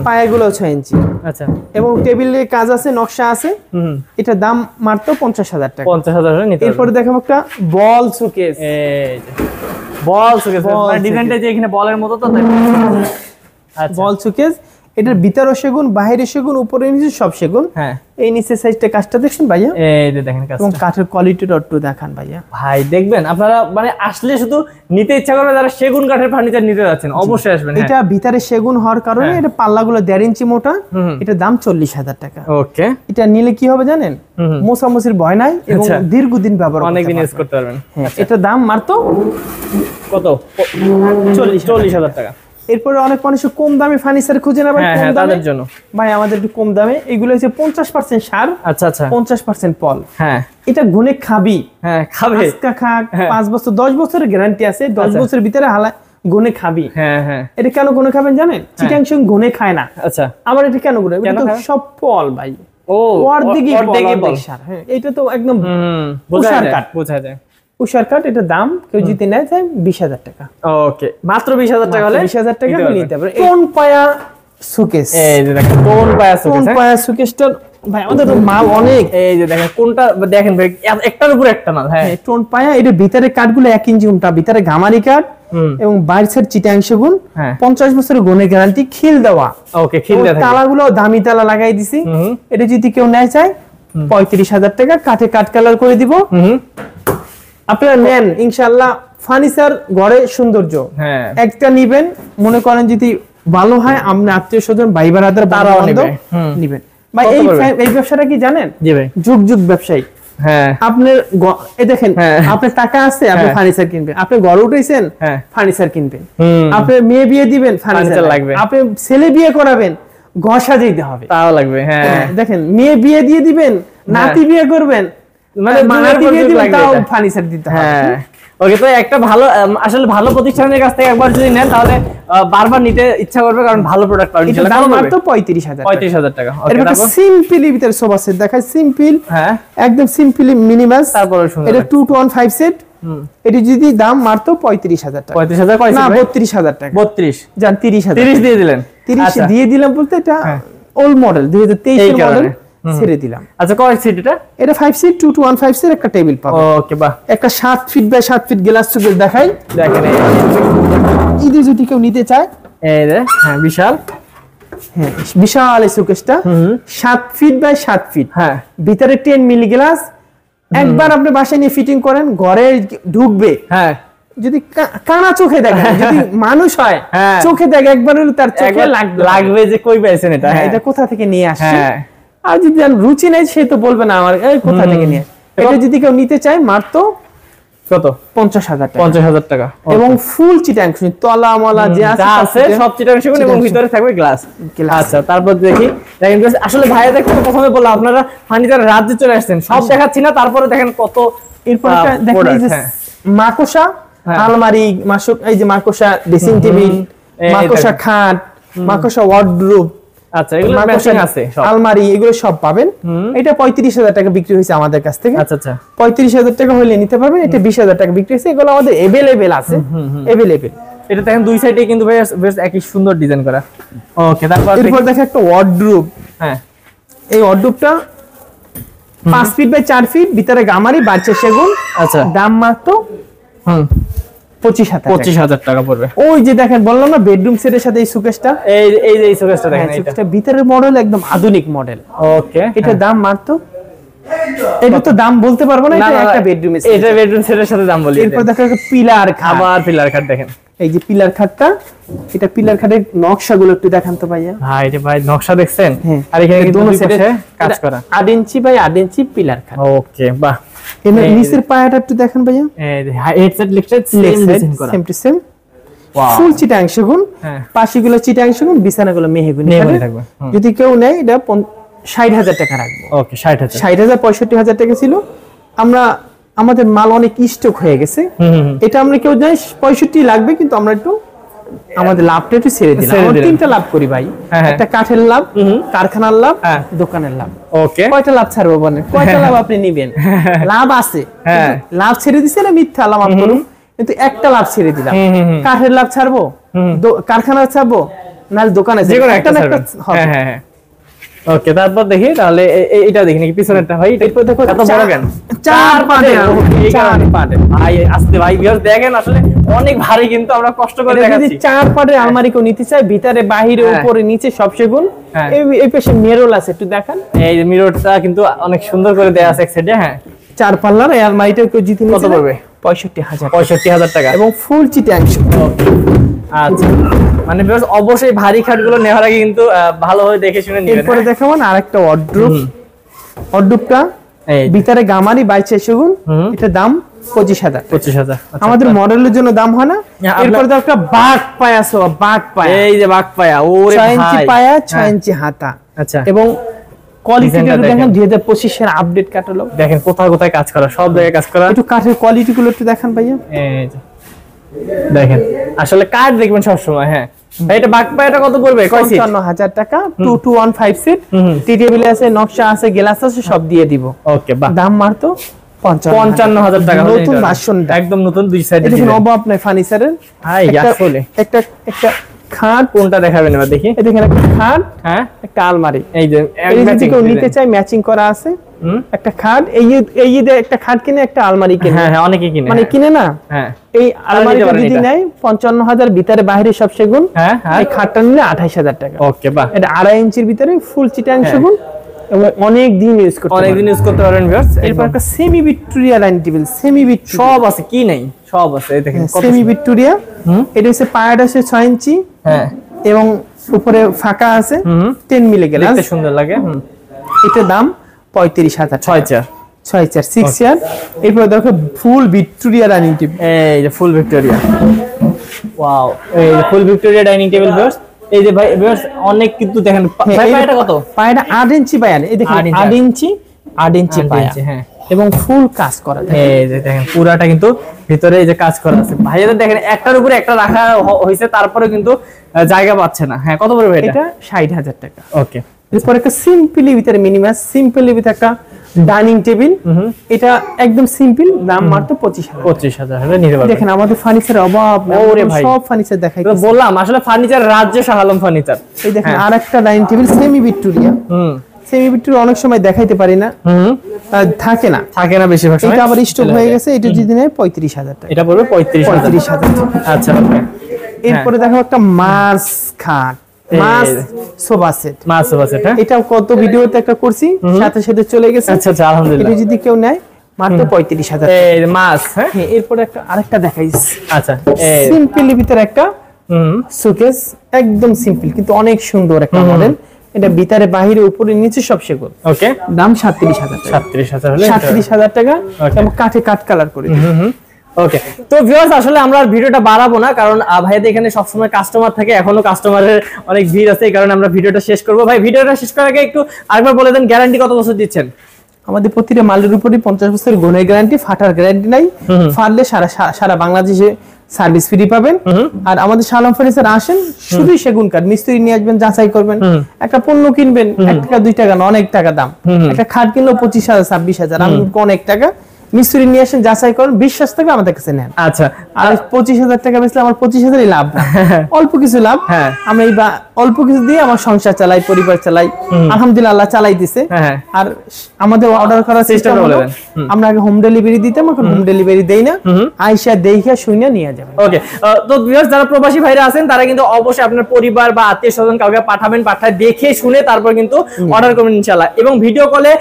পায়াগুলো 6 ইঞ্চি। আচ্ছা, এবং টেবিলের কাজ আছে, নকশা আছে। এটা দাম মাত্র 50,000 টাকা। 50,000 নিতে। এরপরে দেখাবো একটা বল সুকেস। এই যে বল সুকেস, মানে ডিজাইনটা যে এখানে বলের মতো তো। আচ্ছা বল সুকেস, এটার ভিতরে সেগুন, বাইরে সেগুন, উপরে নিচে সব সেগুন। হ্যাঁ এই নিচে সাইজটা কাজটা দেখছেন ভাইয়া? এই যে দেখেন কাজটা, এবং কাঠের কোয়ালিটিটা একটু দেখান ভাইয়া। ভাই দেখবেন আপনারা, মানে আসলে শুধু নিতে ইচ্ছা করবে যারা সেগুন কাঠের ফার্নিচার নিতে যাচ্ছেন, অবশ্যই আসবেন। এটা ভিতরে সেগুন হওয়ার কারণে এটা পাল্লাগুলো 1.5 ইঞ্চি মোটা, এটা দাম 40,000 টাকা। ওকে। এটা নিলে কি হবে জানেন? মোছামুছির ভয় নাই এবং দীর্ঘদিন ব্যবহার অনেকদিন ইউজ করতে পারবেন। এটা দাম মাত্র কত? 40,000 টাকা। এরপরে অনেক মানুষ কম দামে ফার্নিচার খুঁজে না ভাই, কম দামের জন্য ভাই আমাদের একটু কম দামে। এগুলো হচ্ছে 50% সার, আচ্ছা আচ্ছা, 50% পল। হ্যাঁ এটা গুনে খাবি, হ্যাঁ খাবে, আজকা খাক, 5 বছর 10 বছরের গ্যারান্টি আছে, 10 বছরের ভিতরে হালা গুনে খাবি। হ্যাঁ হ্যাঁ। এটা কেন গুনে খাবেন জানেন? চিটাং সেগুন গুনে খায় না। আচ্ছা, আবার এটা কেন গুনে? এটা তো সব পল ভাই। ও অর্ধেকই পল। হ্যাঁ এটা তো একদম বোঝা যায়, বোঝা যায়। উষার কাঠ, এটা দাম কেউ জিতে নেয় যায় 20,000 টাকা। ওকে, মাত্র 20,000 টাকা হলে 20,000 টাকা নিতে পারবে। কোন পায়া সুকেস, এই যে দেখেন কোন পায়া সুকেস, কোন পায়া সুকেসটা ভাই আমাদের তো মাল অনেক। এই যে দেখেন কোনটা, দেখেন ভাই একটার উপর একটা মাল। হ্যাঁ টোন পায়া, এটা ভিতরে কাঠগুলো 1 ইঞ্চি উন্টা, ভিতরে গামারি কাঠ এবং বাইরের সাইড চিটাং সেগুন, 50 বছরের গুণে গ্যারান্টি, খিল দেওয়া। ওকে, খিল দেওয়া, তালাগুলো দামি তালা লাগাই দিছি। এটা যদি কেউ নেয় চায় 35,000 টাকা, কাঠে কাঠ কালার করে দিব। আপনারা নেন ইনশাআল্লাহ, ফার্নিচার ঘরে সৌন্দর্য। হ্যাঁ একটা নিবেন, মনে করেন যদি ভালো হয়, আপনি আত্মীয় স্বজন ভাই বারাদার তারাও নিবেন ভাই। এই ব্যবসাটা কি জানেন? জি ভাই, যুগ যুগ ব্যবসায়ী। হ্যাঁ আপনার এই দেখেন, আপনার টাকা আছে, আপনি ফার্নিচার কিনবেন। আপনি ঘর উঠেছেন, ফার্নিচার কিনবেন। আপনি মেয়ে বিয়ে দিবেন, ফার্নিচার লাগবে। আপনি ছেলে বিয়ে করাবেন, ঘর সাজাইতে হবে, তাও লাগবে। হ্যাঁ দেখেন, মেয়ে বিয়ে দিয়ে দিবেন, নাতি বিয়ে করবেন, মানে নাতি বিয়ে দিবেন, তাও ফার্নিচার দিতে হবে। হ্যাঁ ওকে। তো একটা ভালো, আসলে ভালো প্রতিষ্ঠানের কাছ থেকে একবার যদি নেন তাহলে বারবার নিতে ইচ্ছা করবে, কারণ ভালো প্রোডাক্ট পাবেন। এটা দাম মাত্র 35,000 টাকা। ওকে, তারপর সিম্পলি ভিতরে সোফা সেট দেখাই, সিম্পল, হ্যাঁ একদম সিম্পলি মিনিমাস। তারপর এটা 2-2-1-5 সেট। এটি যদি দাম মাত্র 35,000 টাকা। 35,000 কয় না 32,000 টাকা। 32 জান 30,000। 30 দিয়ে দিলেন? 30 দিয়ে দিলাম বলতে এটা ওল্ড মডেল, 2023 এর মডেল, ছেড়ে দিলাম। আচ্ছা কয় সিট এটা? এটা 5 সিট, 2-2-1-5 সিট, একটা টেবিল পাবেন। ওকে বাহ। একটা 7 ফিট বাই 7 ফিট গ্লাস সুকেস দেখাই, দেখেন এই যদি কেউ নিতে চায়, এই যে হ্যাঁ বিশাল। হ্যাঁ বিশাল এই শোকেসটা 7 ফিট বাই 7 ফিট, হ্যাঁ ভিতরে 10 মিলি গ্লাস। একবার আপনি বাসায় নিয়ে ফিটিং করেন, ঘরে ঢুকবে, হ্যাঁ যদি কানা চোখে দেখেন, যদি মানুষ হয় চোখে দেখে একবার হলো তার চোখে লাগবে যে কই পাইছেন এটা, এটা কোথা থেকে নিয়ে আসছে। আর যদি রুচি নেই সে তো বলবে না আমার এই কোথা থেকে নিয়ে। এটা যদি কেউ নিতে চায় মাত্র কত 50,000 টাকা, 50,000 টাকা এবং ফুল চিটাং তলা মলা যে আছে সব চিটাং শুন, এবং ভিতরে থাকবে গ্লাস। আচ্ছা তারপর দেখি, দেখেন আসলে ভাইয়া দেখো প্রথমে বললাম আপনারা ফার্নিচার রাজ্যে চলে আসছেন, সব দেখাচ্ছি না, তারপরে দেখেন কত। এরপর দেখেন এই যে মাকোসা আলমারি, এই যে মাকোসা ড্রেসিং টেবিল, মাকোসা খাট, মাকোসা ওয়ার্ডরোব, আচ্ছা এগুলো ম্যাচিং আছে সব, আলমারি এগুলো সব পাবেন। এটা 35,000 টাকা বিক্রি হয়েছে আমাদের কাছ থেকে। আচ্ছা আচ্ছা 35,000 টাকা হলে নিতে পারবেন। এটা 20,000 টাকা বিক্রি হয়েছে। এগুলো আমাদের अवेलेबल আছে, अवेलेबल। এটা দেখেন দুই সাইডে কিন্তু ভাই বেশ একই সুন্দর ডিজাইন করা। ওকে তারপর এরপর দেখেন একটা ওয়ার্ডরোব। হ্যাঁ এই ওয়ার্ডরোবটা 5 ফিট বাই 4 ফিট, ভিতরে গামারি, বাচ্চা সেগুন। আচ্ছা দাম মাত্র 25,000 টাকা পড়বে। ওই যে দেখেন বললাম না বেডরুম সেটের সাথে এই সুকেসটা, এই যে এই সুকেসটা দেখেন, এটা ভিতরের মডেল একদম আধুনিক মডেল। ওকে এটা দাম মাত্র, এটা তো দাম বলতে পারবো না, এটা একটা বেডরুম সেট, এটা বেডরুম সেটের সাথে দাম বলি। এরপর দেখো একটা পিলার খাট, আবার পিলার খাট দেখেন, এই যে পিলার খাটটা, এটা পিলার খাটের নকশাগুলো একটু দেখান তো ভাইয়া। ভাই এটা ভাই নকশা দেখছেন, আর এখানে কিন্তু দুই পাশে কাজ করা 8 ইঞ্চি বাই 8 ইঞ্চি পিলার খাট। ওকে বাহ। এর নিচের পায়াটা একটু দেখেন ভাইয়া, এই হেডসেট লিখছেন সেম ডিজাইন করা, সেম টু সেম। ফুল চিটাং সেগুন, পাশিগুলো চিটাং সেগুন, বিছানাগুলো মেহগনি থাকবে। যদি কেউ নেয় এটা 60,000 টাকা রাখবো। ওকে 60,000, 65,000 টাকা ছিল। আমরা আমাদের মাল অনেক স্টক হয়ে গেছে, এটা আমরা কেউ জানি 65 লাগবে, কিন্তু আমরা একটু আমাদের লাভটা একটু ছেড়ে দিলাম। আমরা 3টা লাভ করি ভাই, একটা কাঠের লাভ, কারখানার লাভ, দোকানের লাভ। ওকে কয়টা লাভ ছাড়বো বলেন, কয়টা লাভ আপনি নেবেন? লাভ আছে, লাভ ছেড়ে দিছে না মিথ্যা লাভ করুন, কিন্তু একটা লাভ ছেড়ে দিলাম। কাঠের লাভ ছাড়বো, কারখানার ছাড়বো, নাহলে দোকানে একটা না একটা হবে। হ্যাঁ ওকে তারপর দেখি তাহলে এইটা দেখি নাকি পিছনেরটা ভাই, এরপর দেখো এত বড় কেন, 4 পাটের ভাই আস্তে ভাই ভিউয়ার্স দেখেন, আসলে অনেক ভারী, কিন্তু আমরা কষ্ট করে দেখাচ্ছি। 4 পাটের আলমারি কেউ নিতে চায়, ভিতরে বাহিরে উপরে নিচে সব সেগুন। এই পাশে মিরর আছে, একটু দেখান। এই যে মিররটা কিন্তু অনেক সুন্দর করে দেয়া আছে এক সাইডে। হ্যাঁ 4 পাল্লার এই আলমারিটা কেউ জিতে নিতে কত পড়বে? 65,000 টাকা, এবং ফুল চিটাং। আচ্ছা মানে ভিউয়ার্স অবশ্যই ভারী খাটগুলো নেওয়ার আগে কিন্তু ভালোভাবে দেখে শুনে নেবেন। এরপরে দেখাবেন আরেকটা ওয়ার্ডরোব। ওয়ার্ডরোবটা ভিতরে গামারি 22 সেগুন, এটা দাম 25,000। আমাদের মডেলের জন্য দাম হয় না। এরপর দাও একটা বাঘ পায়া, বাঘ পায়া, এই যে বাঘ পায়া, ওরে ভাই 6 ইঞ্চি পায়া, 6 ইঞ্চি হাতা। আচ্ছা এবং কোয়ালিটিটা দেখেন 2025 এর আপডেট ক্যাটালগ। দেখেন কোথায় কোথায় কাজ করা, সব জায়গায় কাজ করা। একটু কাঠের কোয়ালিটি গুলো একটু দেখান ভাইয়া। এই যে দেখেন, আসলে কাঠ দেখবেন সব সময়। হ্যাঁ ভাই এটা বাঘ পায়াটা কত পড়বে? 55,000 টাকা, 2215 সিট, টি টেবিল আছে, নকশা আছে, গ্লাস আছে, সব দিয়ে দিব। ওকে বাহ, দাম মাত্র 55,000 টাকা, নতুন ভার্সন, একদম নতুন, দুই সাইডে দেখুন অভাব নাই ফার্নিচারের। আসলে একটা খাট, কোনটা দেখাবেন এবার দেখি। এই দেখেন একটা খাট, হ্যাঁ একটা আলমারি, এই যে কেউ নিতে চাই ম্যাচিং করা আছে। একটা খাট, এই একটা খাট কিনে একটা আলমারি কিনে, হ্যাঁ অনেকে কিনে, মানে কিনে না। হ্যাঁ এই আলমারিটা যদি নেয় 55,000, ভিতরে বাইরে সব সেগুন। হ্যাঁ এই খাটটা নিলে 28,000 টাকা। ওকে বাহ, এটা 2.5 ইঞ্চির ভিতরে ফুল চিটাং সেগুন, এবং অনেক দিন ইউজ করতে পারবেন ভিউয়ার্স। এরপর একটা semi Victoria dining table, semi Victoria সব আছে, কি নাই সব আছে। এই দেখেন সেমি ভিক্টোরিয়া, এটা হচ্ছে পায়াটা আছে 6 ইঞ্চি, হ্যাঁ এবং উপরে ফাঁকা আছে, 10 মিলি গ্লাস, দেখতে সুন্দর লাগে। এটা দাম 35,000। 6 চেয়ার, 6 চেয়ার। এরপর দেখো ফুল ভিক্টোরিয়া ডাইনিং টেবিল, এই যে ফুল ভিক্টোরিয়া, ওয়াও, এই যে ফুল ভিক্টোরিয়া ডাইনিং টেবিল ভিউয়ার্স। এই যে ভাই ভিউয়ার্স অনেক কিন্তু দেখেন পায়াটা কত, পায়াটা 8 ইঞ্চি পায়া, এই দেখেন 8 ইঞ্চি পায়া, হ্যাঁ এবং ফুল কাজ করা। এই যে দেখেন পুরাটা কিন্তু ভিতরে এই যে কাজ করা আছে। ভাইয়াদের দেখেন একটার উপরে একটা রাখা হয়েছে, তারপরে কিন্তু জায়গা পাচ্ছে না। হ্যাঁ কত পড়বে এটা? 60,000 টাকা। ওকে এরপর একটা সিম্পলি ভিতরে মিনিমাস সিম্পলি ভিতরে একটা ডাইনিং টেবিল, এটা একদম সিম্পল, দাম মাত্র 25,000 হলে নিতে পারবেন। দেখেন আমাদের ফার্নিচারের অভাব, ওরে ভাই সব ফার্নিচার দেখাইছি, বললাম আসলে ফার্নিচার রাজ্যে শাহ আলম ফার্নিচার। এই দেখেন আরেকটা dining table semi Victoria, semi Victoria অনেক সময় দেখাইতে পারি না, থাকে না বেশিরভাগ সময়। এটা আবার স্টক হয়ে গেছে, এটা যদি নেয় 35,000 টাকা। এটা পড়বে 35,000। আচ্ছা ওকে। এরপরে দেখো একটা মাছ খাট, মাছ সোফা সেট, মাছ সোফা সেট, এটা কত ভিডিওতে একটা করছি, সাথে সাথে চলে গেছে। আচ্ছা আচ্ছা, আলহামদুলিল্লাহ। এটা যদি কেউ নেয় মাত্র 35,000। এই মাছ, হ্যাঁ। এরপর একটা আরেকটা দেখাইছি। আচ্ছা, সিম্পলের ভিতরে একটা শোকেস, একদম সিম্পল কিন্তু অনেক সুন্দর একটা মডেল। এটা ভিতরে বাহিরে উপরে নিচে সব সেগুন। ওকে, দাম 37,000 টাকা। 37,000 হলে 37,000 টাকা, এবং কাঠে কাট কালার করে। ওকে, তো ভিউয়ার্স আসলে আমরা ভিডিওটা বাড়াবো না, কারণ ভাইদের এখানে সবসময় কাস্টমার থাকে, এখনো কাস্টমারের অনেক ভিড় আছে, এই কারণে আমরা ভিডিওটা শেষ করব। ভাই ভিডিওটা শেষ করার আগে একটু আরেকবার বলে দেন, গ্যারান্টি কত বছর দিচ্ছেন? আমাদের প্রতিটা মালের উপরই 50 বছরের গুণের গ্যারান্টি, ফাটার গ্যারান্টি নাই। ফাটলে সারা বাংলাদেশে সার্ভিস ফ্রি পাবেন। আর আমাদের শালম ফার্নিচার আসেন, শুধু সেগুন কাঠ, মিস্ত্রি নিয়ে আসবেন, যাচাই করবেন। একটা পণ্য কিনবেন 1 টাকা 2 টাকা না, অনেক টাকা দাম। একটা খাট কিনলো 25,000 26,000, আমি অনেক টাকা। মিস্ত্রি নিয়ে আসেন, যাচাই করেন, বিশ্বাস থাকলে আমাদের কাছে নেন। আচ্ছা, আর 25,000 টাকা বেচলে আমার 25,000ই লাভ না, অল্প কিছু লাভ। আমরা এই অল্প কিছু দিয়ে আমার সংসার চালাই, পরিবার চালাই, আলহামদুলিল্লাহ আল্লাহ চালাই দিছে। আর আমাদের অর্ডার করার চেষ্টা করবেন, আমরা আগে হোম ডেলিভারি দিতাম, এখন হোম ডেলিভারি দেই না, আইসা দেইখা শুনে নিয়ে যাবেন। ওকে, তো ভিউয়ার্স যারা প্রবাসী ভাইরা আছেন তারা কিন্তু অবশ্যই আপনার পরিবার বা আত্মীয় স্বজন কাউকে পাঠাবেন, পাঠায় দেখে শুনে তারপর কিন্তু অর্ডার করবেন ইনশাআল্লাহ। এবং ভিডিও কলে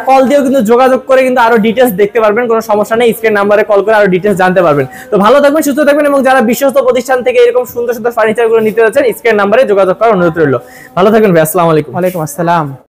কল দিয়েও কিন্তু যোগাযোগ করে কিন্তু আরো ডিটেইলস দেখতে পারবেন, কোনো সমস্যা নেই, স্ক্রিন নাম্বারে কল করে আরো ডিটেইলস জানতে পারবেন। তো ভালো থাকবেন, সুস্থ থাকবেন, এবং যারা বিশ্বস্ত প্রতিষ্ঠান থেকে এরকম সুন্দর সুন্দর ফার্নিচার গুলো নিতে যাচ্ছেন, স্ক্রিন নাম্বারে যোগাযোগ করার অনুরোধ রইল। ভালো থাকবেন ভাই, আসসালামু আলাইকুম। ওয়ালাইকুম আসসালাম।